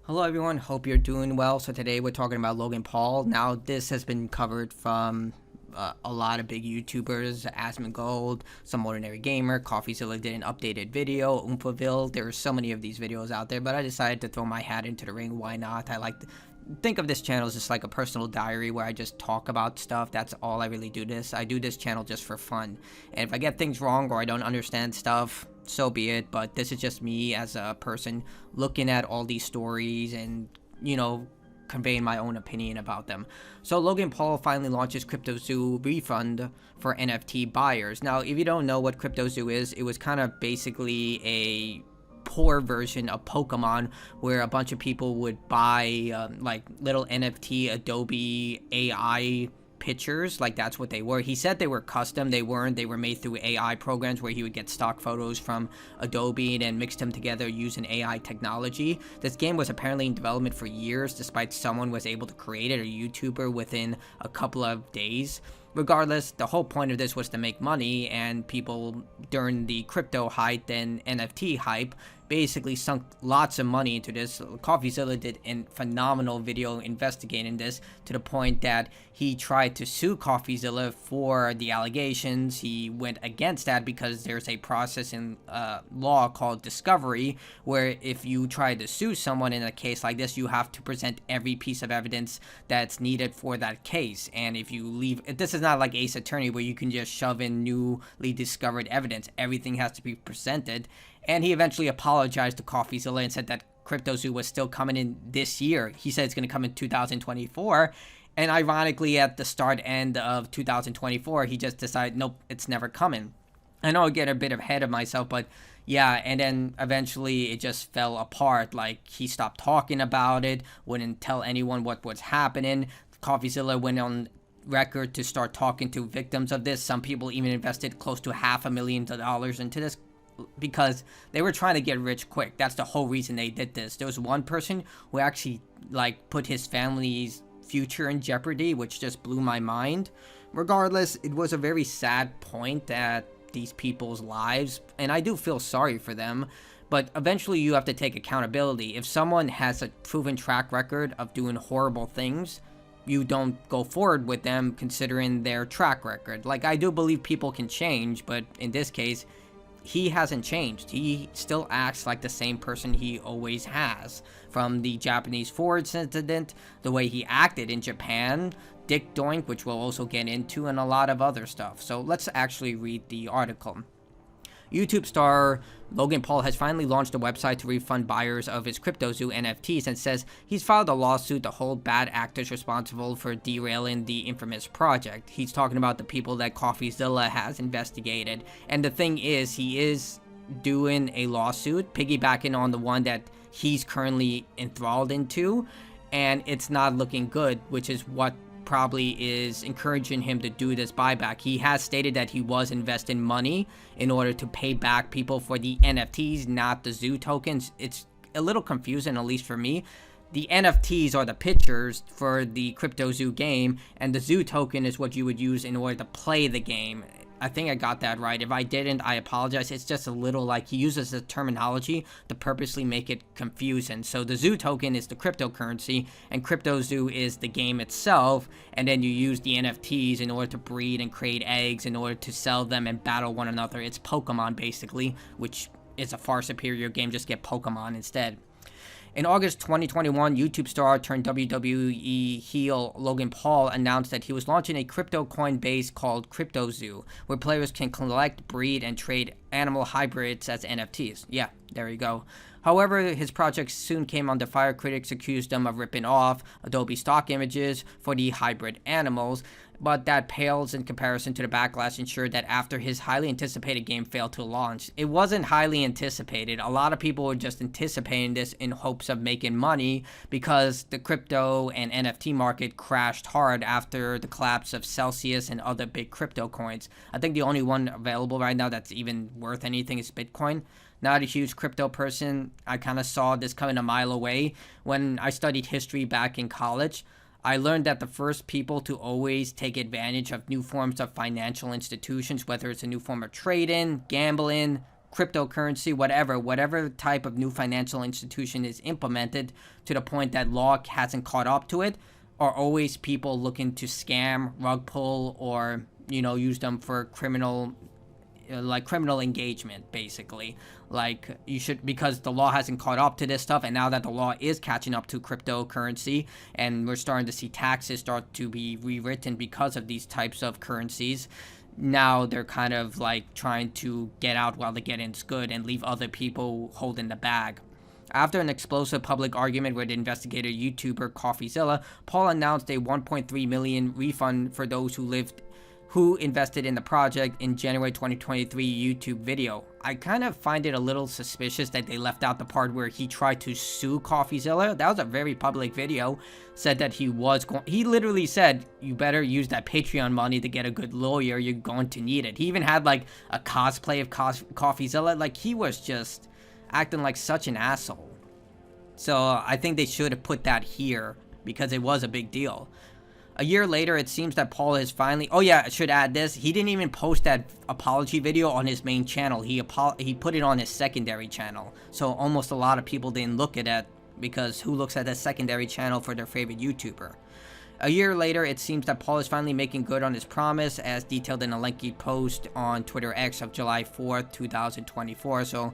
Hello everyone, hope you're doing well. So today we're talking about Logan Paul. Now this has been covered from a lot of big YouTubers, Asmongold, Some Ordinary Gamer, CoffeeZilla did an updated video, Oomphaville. There are so many of these videos out there, but I decided to throw my hat into the ring. Why not? Think of this channel as just like a personal diary where I just talk about stuff. That's all I really do this. I do this channel just for fun. And if I get things wrong or I don't understand stuff, so be it. But this is just me as a person looking at all these stories and, conveying my own opinion about them. So Logan Paul finally launches CryptoZoo refund for NFT buyers. Now, if you don't know what CryptoZoo is, it was kind of basically a poor version of Pokemon where a bunch of people would buy like little NFT Adobe AI pictures. Like, that's what they were. He said they were custom. They weren't. They were made through AI programs where he would get stock photos from Adobe and then mix them together using AI technology. This game was apparently in development for years, despite someone was able to create it, a YouTuber, within a couple of days. Regardless, the whole point of this was to make money, and people during the crypto hype and NFT hype basically sunk lots of money into this. CoffeeZilla did a phenomenal video investigating this, to the point that he tried to sue CoffeeZilla for the allegations. He went against that because there's a process in law called discovery, where if you try to sue someone in a case like this, you have to present every piece of evidence that's needed for that case. And if you leave, this is not like Ace Attorney where you can just shove in newly discovered evidence. Everything has to be presented. And he eventually apologized to CoffeeZilla and said that CryptoZoo was still coming in this year. He said it's going to come in 2024. And ironically, at the end of 2024, he just decided, nope, it's never coming. I know I get a bit ahead of myself, but yeah, and then eventually it just fell apart. Like, he stopped talking about it, wouldn't tell anyone what was happening. CoffeeZilla went on record to start talking to victims of this. Some people even invested close to $500,000 into this because they were trying to get rich quick. That's the whole reason they did this. There was one person who actually put his family's future in jeopardy, which just blew my mind. Regardless, it was a very sad point at these people's lives, and I do feel sorry for them. But eventually you have to take accountability. If someone has a proven track record of doing horrible things, you don't go forward with them considering their track record. Like, I do believe people can change, but in this case, he hasn't changed. He still acts like the same person he always has. From the Japanese Fords incident, the way he acted in Japan, Dick Doink, which we'll also get into, and a lot of other stuff. So let's actually read the article. YouTube star Logan Paul has finally launched a website to refund buyers of his CryptoZoo NFTs and says he's filed a lawsuit to hold bad actors responsible for derailing the infamous project. He's talking about the people that CoffeeZilla has investigated. And the thing is, he is doing a lawsuit piggybacking on the one that he's currently enthralled into, and it's not looking good, which is what probably is encouraging him to do this buyback. He has stated that he was investing money in order to pay back people for the NFTs, not the Zoo tokens. It's a little confusing, at least for me. The NFTs are the pictures for the CryptoZoo game, and the Zoo token is what you would use in order to play the game. I think I got that right. If I didn't, I apologize. It's just a little like he uses the terminology to purposely make it confusing. So the Zoo token is the cryptocurrency, and CryptoZoo is the game itself, and then you use the NFTs in order to breed and create eggs in order to sell them and battle one another. It's Pokemon, basically, which is a far superior game. Just get Pokemon instead. In August 2021, YouTube star turned WWE heel Logan Paul announced that he was launching a crypto coin base called CryptoZoo, where players can collect, breed, and trade animal hybrids as NFTs. Yeah, there you go. However, his project soon came under fire. Critics accused him of ripping off Adobe stock images for the hybrid animals, but that pales in comparison to the backlash ensured that after his highly anticipated game failed to launch. It wasn't highly anticipated. A lot of people were just anticipating this in hopes of making money because the crypto and NFT market crashed hard after the collapse of Celsius and other big crypto coins. I think the only one available right now that's even worth anything is Bitcoin. Not a huge crypto person. I kind of saw this coming a mile away. When I studied history back in college, I learned that the first people to always take advantage of new forms of financial institutions, whether it's a new form of trading, gambling, cryptocurrency, whatever type of new financial institution is implemented to the point that law hasn't caught up to it, are always people looking to scam, rug pull, or, use them for criminal engagement, basically. Like, you should, because the law hasn't caught up to this stuff, and now that the law is catching up to cryptocurrency, and we're starting to see taxes start to be rewritten because of these types of currencies, now they're kind of like trying to get out while the getting's good and leave other people holding the bag. After an explosive public argument with investigator YouTuber CoffeeZilla, Paul announced a $1.3 million refund for those who invested in the project in January 2023 YouTube video. I kind of find it a little suspicious that they left out the part where he tried to sue CoffeeZilla. That was a very public video. Said that he literally said, you better use that Patreon money to get a good lawyer. You're going to need it. He even had like a cosplay of CoffeeZilla. Like, he was just acting like such an asshole. So I think they should have put that here because it was a big deal. A year later, it seems that Paul has finally... Oh yeah, I should add this. He didn't even post that apology video on his main channel. He put it on his secondary channel. So almost a lot of people didn't look at it, because who looks at a secondary channel for their favorite YouTuber? A year later, it seems that Paul is finally making good on his promise, as detailed in a lengthy post on Twitter X of July 4th, 2024. So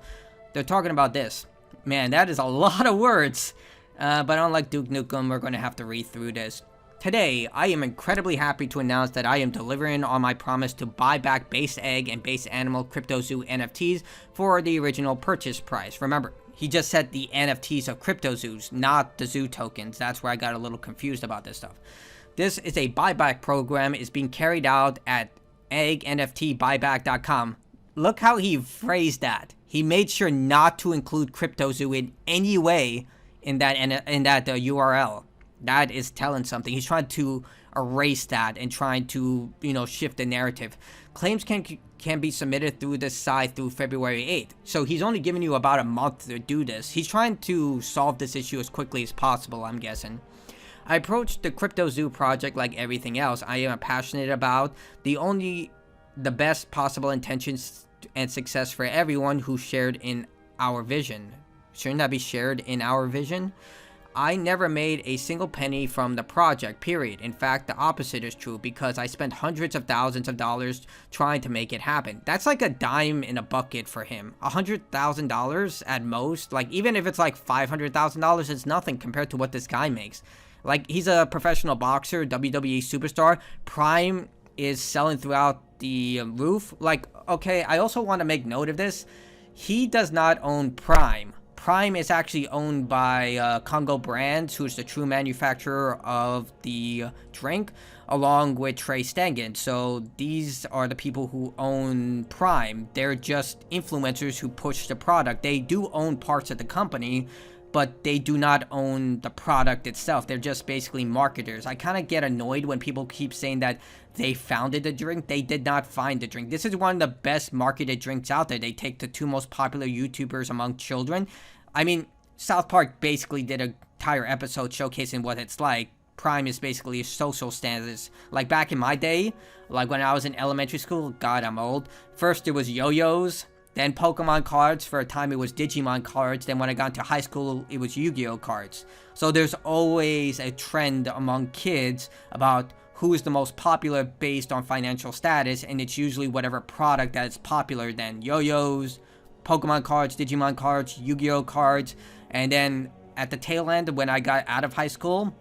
they're talking about this. Man, that is a lot of words. But unlike Duke Nukem, we're going to have to read through this. Today, I am incredibly happy to announce that I am delivering on my promise to buy back base egg and base animal CryptoZoo NFTs for the original purchase price. Remember, he just said the NFTs of CryptoZoos, not the zoo tokens. That's where I got a little confused about this stuff. This is a buyback program. It's being carried out at eggnftbuyback.com. Look how he phrased that. He made sure not to include CryptoZoo in any way in that URL. That is telling something. He's trying to erase that and trying to, shift the narrative. Claims can be submitted through this site through February 8th. So he's only giving you about a month to do this. He's trying to solve this issue as quickly as possible, I'm guessing. I approached the CryptoZoo project like everything else I am passionate about. The best possible intentions and success for everyone who shared in our vision. Shouldn't that be shared in our vision? I never made a single penny from the project, period. In fact, the opposite is true, because I spent hundreds of thousands of dollars trying to make it happen. That's like a dime in a bucket for him. $100,000 at most. Like, even if it's like $500,000, it's nothing compared to what this guy makes. Like, he's a professional boxer, WWE superstar. Prime is selling throughout the roof. Like, okay, I also want to make note of this. He does not own Prime. Prime is actually owned by Congo Brands, who's the true manufacturer of the drink, along with Trey Stangen. So these are the people who own Prime. They're just influencers who push the product. They do own parts of the company, but they do not own the product itself. They're just basically marketers. I kind of get annoyed when people keep saying that they founded the drink. They did not find the drink. This is one of the best marketed drinks out there. They take the two most popular YouTubers among children. I mean, South Park basically did an entire episode showcasing what it's like. Prime is basically a social status. Like, back in my day, like when I was in elementary school, God, I'm old. First it was yo-yos, then Pokemon cards. For a time it was Digimon cards. Then when I got into high school, it was Yu-Gi-Oh cards. So there's always a trend among kids about who is the most popular based on financial status, and it's usually whatever product that is popular then. Yo-yos, Pokemon cards, Digimon cards, Yu-Gi-Oh cards, and then at the tail end, when I got out of high school,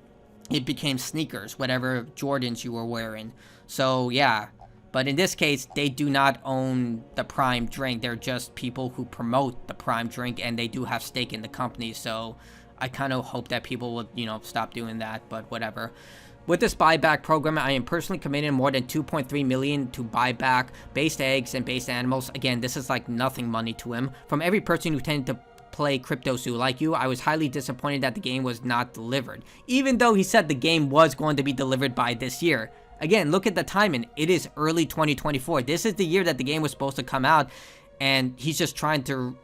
it became sneakers, whatever Jordans you were wearing. So yeah, but in this case, they do not own the Prime drink. They're just people who promote the Prime drink, and they do have stake in the company. So I kind of hope that people would, stop doing that, but whatever. With this buyback program, I am personally committing more than $2.3 million to buy back based eggs and based animals. Again, this is like nothing money to him. From every person who tended to play CryptoZoo like you, I was highly disappointed that the game was not delivered. Even though he said the game was going to be delivered by this year. Again, look at the timing. It is early 2024. This is the year that the game was supposed to come out, and he's just trying to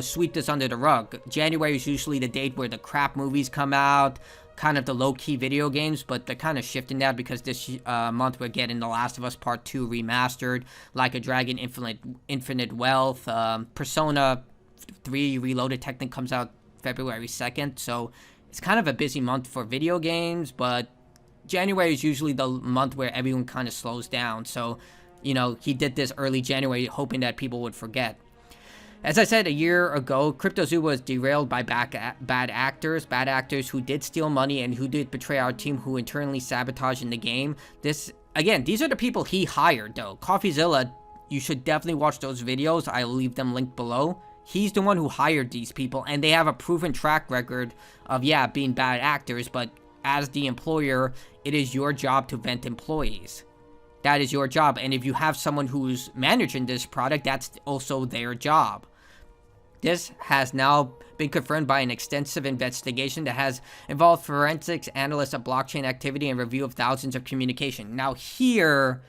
sweep this under the rug. January is usually the date where the crap movies come out. kind of the low-key video games, but they're kind of shifting that because this month we're getting The Last of Us Part 2 remastered, Like a Dragon Infinite Wealth, Persona 3 Reloaded technically comes out February 2nd, so it's kind of a busy month for video games, but January is usually the month where everyone kind of slows down, so, you know, he did this early January hoping that people would forget. As I said a year ago, CryptoZoo was derailed by bad actors who did steal money and who did betray our team, who internally sabotaged in the game. These are the people he hired, though. CoffeeZilla, you should definitely watch those videos. I'll leave them linked below. He's the one who hired these people, and they have a proven track record of, yeah, being bad actors, but as the employer, it is your job to vet employees. That is your job, and if you have someone who's managing this product, that's also their job. This has now been confirmed by an extensive investigation that has involved forensics analysts of blockchain activity and review of thousands of communication. Now here,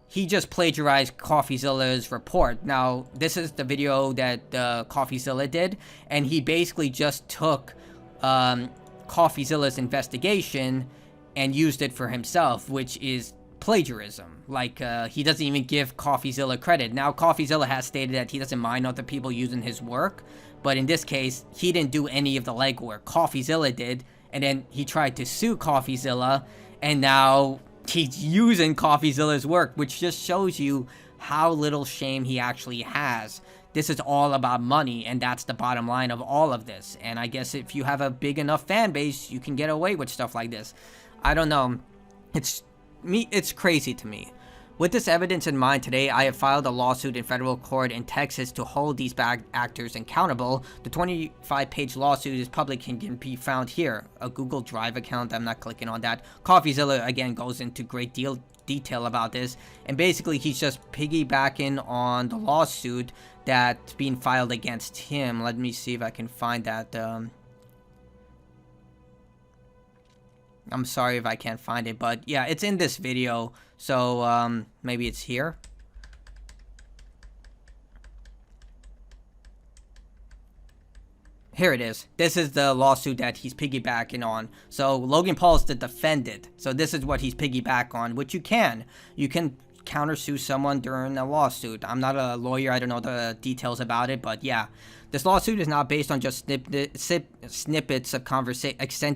he just plagiarized CoffeeZilla's report. Now, this is the video that CoffeeZilla did, and he basically just took CoffeeZilla's investigation and used it for himself, which is plagiarism. Like, he doesn't even give CoffeeZilla credit. Now, CoffeeZilla has stated that he doesn't mind other people using his work, but in this case, he didn't do any of the legwork. CoffeeZilla did, and then he tried to sue CoffeeZilla, and now he's using CoffeeZilla's work, which just shows you how little shame he actually has. This is all about money, and that's the bottom line of all of this. And I guess if you have a big enough fan base, you can get away with stuff like this. I don't know. It's crazy to me. With this evidence in mind, today I have filed a lawsuit in federal court in Texas to hold these bad actors accountable. The 25-page lawsuit is public and can be found here. A Google Drive account, I'm not clicking on that. CoffeeZilla, again, goes into great detail about this. And basically, he's just piggybacking on the lawsuit that's being filed against him. Let me see if I can find that. I'm sorry if I can't find it, but yeah, it's in this video, so maybe it's here. Here it is. This is the lawsuit that he's piggybacking on. So Logan Paul is the defendant. So this is what he's piggyback on, which you can. You can countersue someone during a lawsuit. I'm not a lawyer. I don't know the details about it, but yeah. This lawsuit is not based on just snippets of conversation.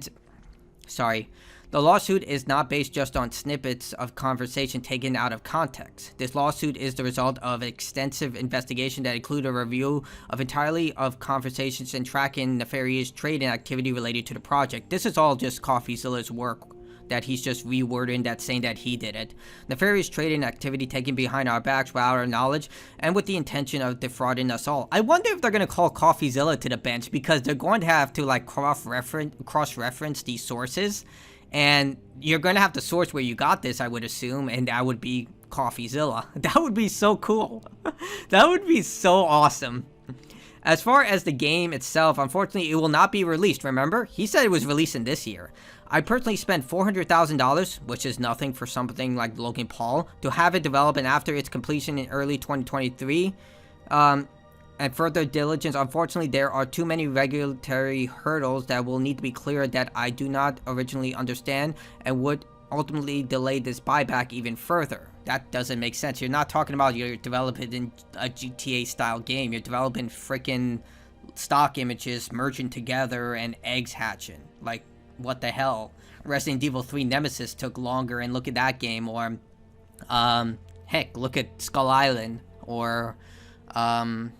The lawsuit is not based just on snippets of conversation taken out of context. This lawsuit is the result of extensive investigation that included a review of entirely of conversations and tracking nefarious trading activity related to the project. This is all just CoffeeZilla's work that he's just rewording that, saying that he did it. Nefarious trading activity taken behind our backs without our knowledge and with the intention of defrauding us all. I wonder if they're going to call CoffeeZilla to the bench, because they're going to have to like cross-reference these sources, and you're going to have to source where you got this, I would assume, and that would be CoffeeZilla. That would be so cool. That would be so awesome. As far as the game itself, unfortunately, it will not be released. Remember, he said it was releasing this year. I personally spent $400,000, which is nothing for something like Logan Paul, to have it develop, and after its completion in early 2023, and further diligence, unfortunately, there are too many regulatory hurdles that will need to be cleared that I do not originally understand and would ultimately delay this buyback even further. That doesn't make sense. You're not talking about you're developing a GTA-style game. You're developing freaking stock images merging together and eggs hatching. Like, what the hell? Resident Evil 3 Nemesis took longer, and look at that game. Or, heck, look at Skull Island. Or, I'm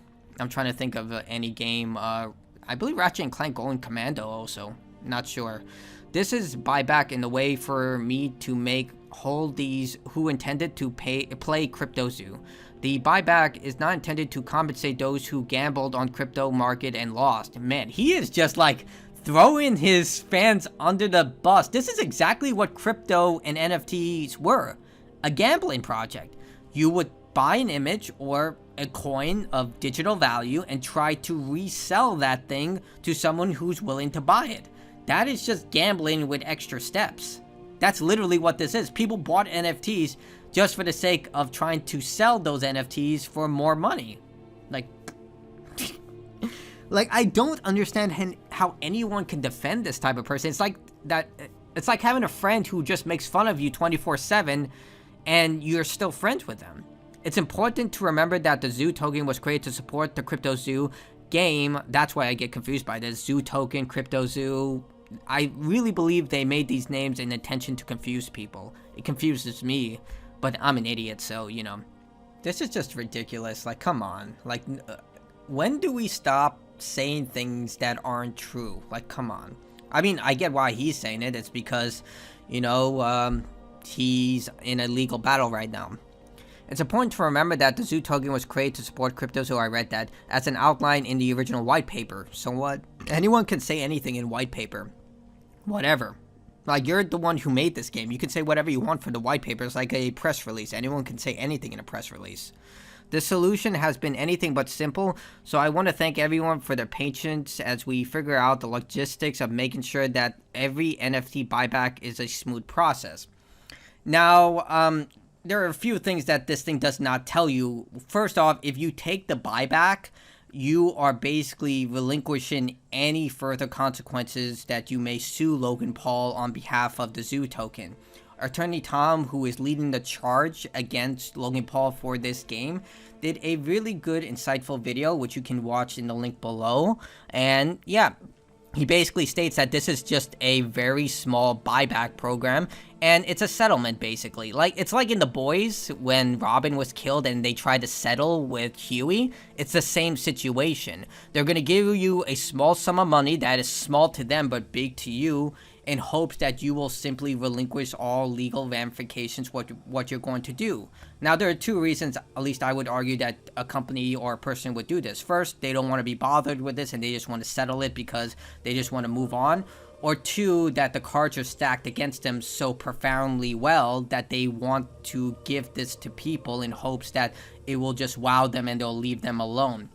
trying to think of any game. I believe Ratchet & Clank Going Commando also. Not sure. This is buyback in the way for me to hold these who intended to play CryptoZoo. The buyback is not intended to compensate those who gambled on crypto market and lost. Man, he is just like throwing his fans under the bus. This is exactly what crypto and NFTs were. A gambling project. You would buy an image or a coin of digital value and try to resell that thing to someone who's willing to buy it. That is just gambling with extra steps. That's literally what this is. People bought NFTs just for the sake of trying to sell those NFTs for more money. Like, I don't understand how anyone can defend this type of person. It's like that. It's like having a friend who just makes fun of you 24/7, and you're still friends with them. It's important to remember that the Zoo token was created to support the CryptoZoo game. That's why I get confused by this. Zoo token, CryptoZoo. I really believe they made these names in intention to confuse people. It confuses me, but I'm an idiot, so, you know. This is just ridiculous. Like, come on. Like, when do we stop saying things that aren't true? Like, come on. I mean, I get why he's saying it. It's because, you know, he's in a legal battle right now. It's important to remember that the Zoo token was created to support CryptoZoo. I read that as an outline in the original white paper. So what? Anyone can say anything in white paper. Whatever. Like, you're the one who made this game. You can say whatever you want for the white paper. It's like a press release. Anyone can say anything in a press release. The solution has been anything but simple, so I want to thank everyone for their patience as we figure out the logistics of making sure that every NFT buyback is a smooth process. Now, there are a few things that this thing does not tell you. First off, if you take the buyback, you are basically relinquishing any further consequences that you may sue Logan Paul on behalf of the Zoo token. Attorney Tom, who is leading the charge against Logan Paul for this game, did a really good, insightful video, which you can watch in the link below. And yeah, he basically states that this is just a very small buyback program, and it's a settlement, basically. Like, it's like in The Boys, when Robin was killed and they tried to settle with Huey. It's the same situation. They're going to give you a small sum of money that is small to them but big to you, in hopes that you will simply relinquish all legal ramifications what you're going to do. Now, there are two reasons, at least I would argue, that a company or a person would do this. First, they don't want to be bothered with this and they just want to settle it because they just want to move on. Or two, that the cards are stacked against them so profoundly well that they want to give this to people in hopes that it will just wow them and they'll leave them alone.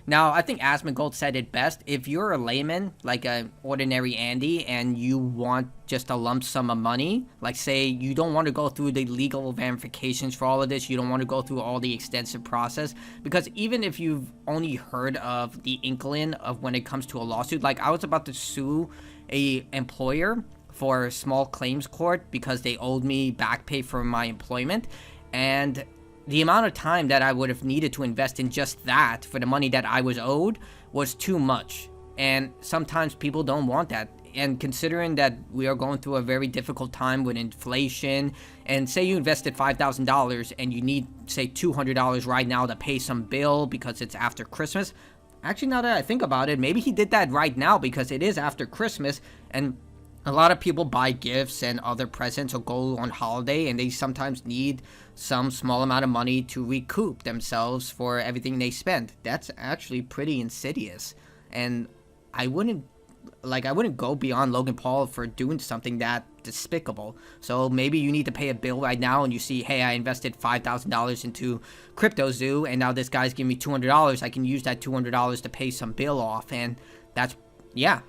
Now, I think Asmongold said it best. If you're a layman, like an ordinary Andy, and you want just a lump sum of money, like say you don't want to go through the legal ramifications for all of this, you don't want to go through all the extensive process, because even if you've only heard of the inkling of when it comes to a lawsuit, like I was about to sue a employer for a small claims court because they owed me back pay for my employment, and the amount of time that I would have needed to invest in just that for the money that I was owed was too much. And sometimes people don't want that. And considering that we are going through a very difficult time with inflation, and say you invested $5,000 and you need, say, $200 right now to pay some bill because it's after Christmas. Actually, now that I think about it, maybe he did that right now because it is after Christmas, and a lot of people buy gifts and other presents or go on holiday, and they sometimes need some small amount of money to recoup themselves for everything they spend. That's actually pretty insidious. And I wouldn't go beyond Logan Paul for doing something that despicable. So maybe you need to pay a bill right now and you see, hey, I invested $5,000 into CryptoZoo and now this guy's giving me $200. I can use that $200 to pay some bill off. And that's, yeah.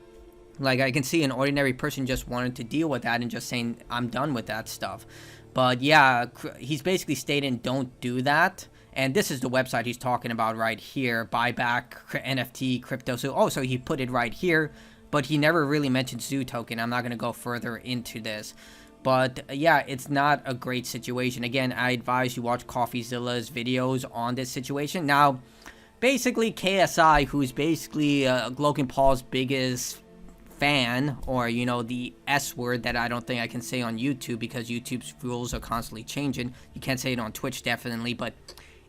Like, I can see an ordinary person just wanting to deal with that and just saying, I'm done with that stuff. But yeah, he's basically stating don't do that. And this is the website he's talking about right here. Buyback, NFT, CryptoZoo. Oh, so he put it right here. But he never really mentioned Zoo token. I'm not going to go further into this. But yeah, it's not a great situation. Again, I advise you watch CoffeeZilla's videos on this situation. Now, basically KSI, who's basically Logan Paul's biggest fan, or you know, the S word that I don't think I can say on YouTube because YouTube's rules are constantly changing. You can't say it on Twitch, definitely, but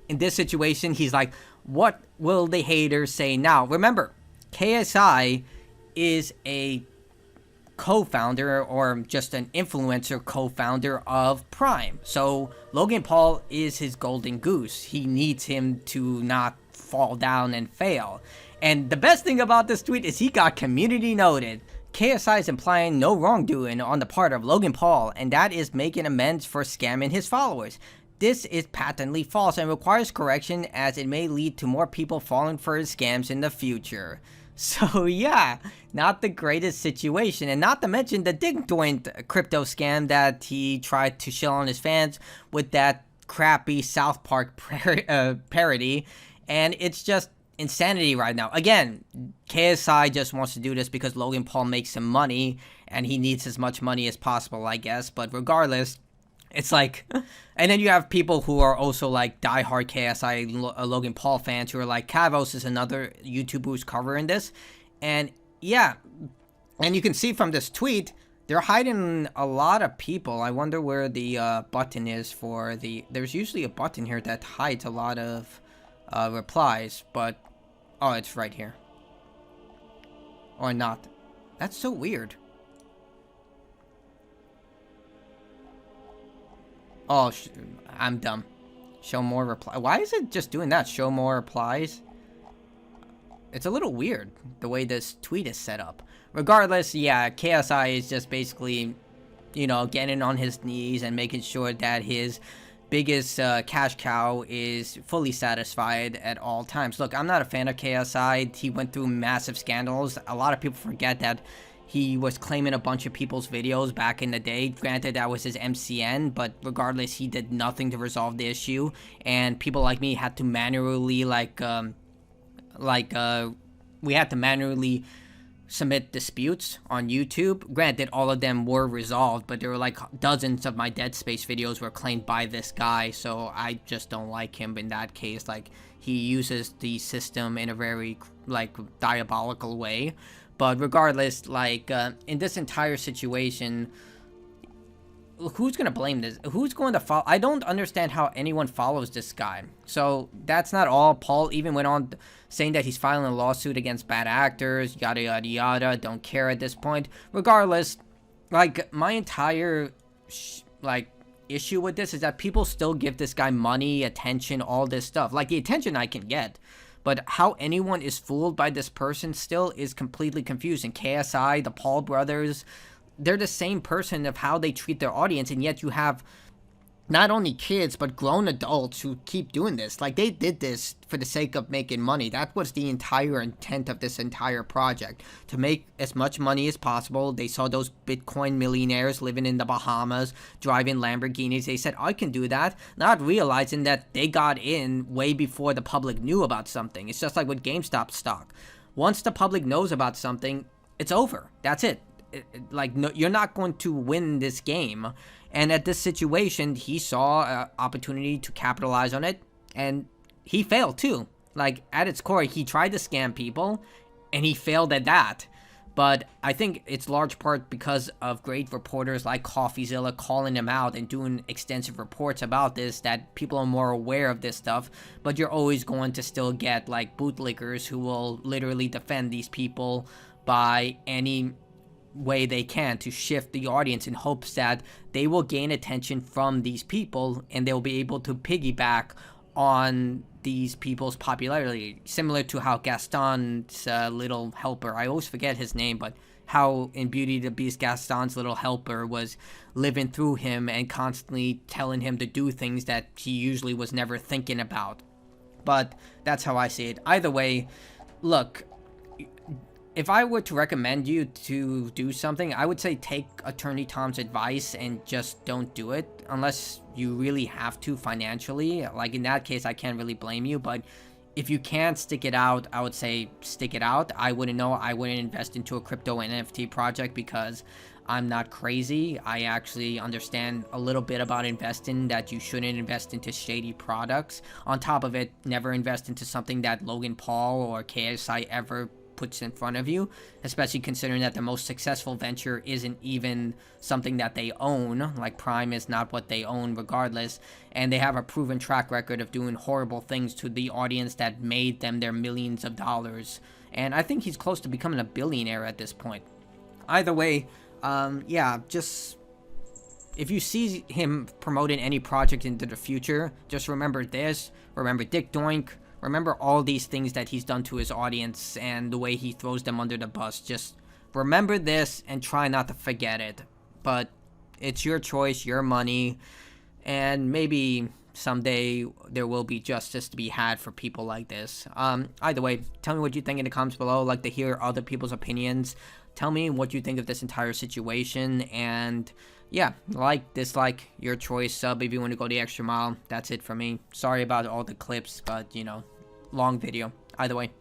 in this situation, he's like, what will the haters say now? Remember, KSI is a co-founder or just an influencer co-founder of Prime. So Logan Paul is his golden goose. He needs him to not fall down and fail. And the best thing about this tweet is he got community noted. KSI is implying no wrongdoing on the part of Logan Paul, and that is making amends for scamming his followers. This is patently false and requires correction as it may lead to more people falling for his scams in the future. So yeah, not the greatest situation, and not to mention the Digdoint crypto scam that he tried to shill on his fans with that crappy South Park parody, and it's just insanity right now. Again, KSI just wants to do this because Logan Paul makes him money, and he needs as much money as possible, I guess. But regardless, it's like, and then you have people who are also like diehard KSI Logan Paul fans who are like, Kavos is another YouTuber who's covering this. And yeah, and you can see from this tweet, they're hiding a lot of people. I wonder where the button is for the, there's usually a button here that hides a lot of replies, but, oh, it's right here. Or not. That's so weird. Oh, I'm dumb. Show more reply. Why is it just doing that? Show more replies? It's a little weird, the way this tweet is set up. Regardless, yeah, KSI is just basically, you know, getting on his knees and making sure that his biggest cash cow is fully satisfied at all times. Look, I'm not a fan of KSI. He went through massive scandals. A lot of people forget that he was claiming a bunch of people's videos back in the day. Granted, that was his MCN, but regardless, he did nothing to resolve the issue. And people like me had to manually, we had to manually submit disputes on YouTube. Granted, all of them were resolved, but there were like dozens of my Dead Space videos were claimed by this guy, so I just don't like him in that case. Like, he uses the system in a very, like, diabolical way. But regardless, like, in this entire situation, who's gonna blame this? Who's going to follow? I don't understand how anyone follows this guy. So that's not all. Paul even went on saying that he's filing a lawsuit against bad actors, yada yada yada. Don't care at this point. Regardless, like, my entire issue with this is that people still give this guy money, attention, all this stuff. Like, the attention I can get, but how anyone is fooled by this person still is completely confusing. KSI, the Paul brothers, they're the same person of how they treat their audience, and yet you have not only kids, but grown adults who keep doing this. Like, they did this for the sake of making money. That was the entire intent of this entire project, to make as much money as possible. They saw those Bitcoin millionaires living in the Bahamas, driving Lamborghinis. They said, I can do that, not realizing that they got in way before the public knew about something. It's just like with GameStop stock. Once the public knows about something, it's over. That's it. No, you're not going to win this game. And at this situation, he saw an opportunity to capitalize on it, and he failed too. Like, at its core, he tried to scam people, and he failed at that. But I think it's large part because of great reporters like CoffeeZilla calling him out and doing extensive reports about this, that people are more aware of this stuff. But you're always going to still get, like, bootlickers who will literally defend these people by any way they can to shift the audience in hopes that they will gain attention from these people and they'll be able to piggyback on these people's popularity, similar to how Gaston's little helper, I always forget his name, but how in Beauty and the Beast Gaston's little helper was living through him and constantly telling him to do things that he usually was never thinking about. But that's how I see it. Either way, look, if I were to recommend you to do something, I would say take Attorney Tom's advice and just don't do it unless you really have to financially. Like, in that case, I can't really blame you, but if you can't stick it out, I would say stick it out. I wouldn't know. I wouldn't invest into a crypto NFT project because I'm not crazy. I actually understand a little bit about investing, that you shouldn't invest into shady products. On top of it, never invest into something that Logan Paul or KSI ever puts in front of you, especially considering that the most successful venture isn't even something that they own. Like, Prime is not what they own regardless, and they have a proven track record of doing horrible things to the audience that made them their millions of dollars. And I think he's close to becoming a billionaire at this point. Either way, yeah, just if you see him promoting any project into the future, just remember this, remember Dick Doink, remember all these things that he's done to his audience and the way he throws them under the bus. Just remember this and try not to forget it. But it's your choice, your money, and maybe someday there will be justice to be had for people like this. Either way, tell me what you think in the comments below. I'd like to hear other people's opinions. Tell me what you think of this entire situation, and yeah, like, dislike, your choice. Sub if you want to go the extra mile. That's it for me. Sorry about all the clips, but, you know, long video. Either way.